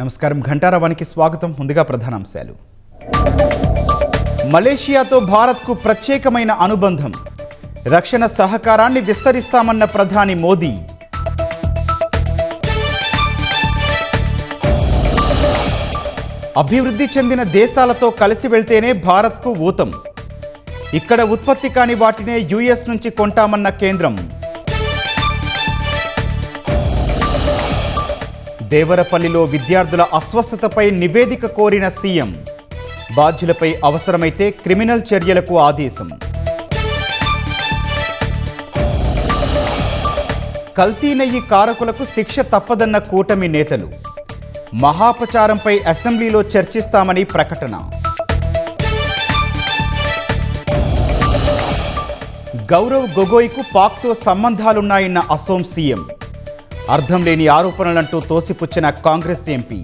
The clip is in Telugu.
నమస్కారం. ఘంటారావానికి స్వాగతం. ముందుగా ప్రధానాంశాలు. మలేషియాతో భారత్కు ప్రత్యేకమైన అనుబంధం, రక్షణ సహకారాన్ని విస్తరిస్తామన్న ప్రధాని మోదీ. అభివృద్ధి చెందిన దేశాలతో కలిసి వెళ్తేనే భారత్కు ఊతం, ఇక్కడ ఉత్పత్తి కాని వాటినే యుఎస్ నుంచి కొంటామన్న కేంద్రం. దేవరపల్లిలో విద్యార్థుల అస్వస్థతపై నివేదిక కోరిన సీఎం, బాధ్యులపై అవసరమైతే క్రిమినల్ చర్యలకు ఆదేశం. కల్తీ నెయ్యి కారకులకు శిక్ష తప్పదన్న కూటమి నేతలు, మహాపచారంపై అసెంబ్లీలో చర్చిస్తామని ప్రకటన. గౌరవ్ గొగోయ్కు పాక్తో సంబంధాలున్నాయన్న అసోం సీఎం, అర్థం లేని ఆరోపణలంటూ తోసిపుచ్చిన కాంగ్రెస్ ఎంపీ.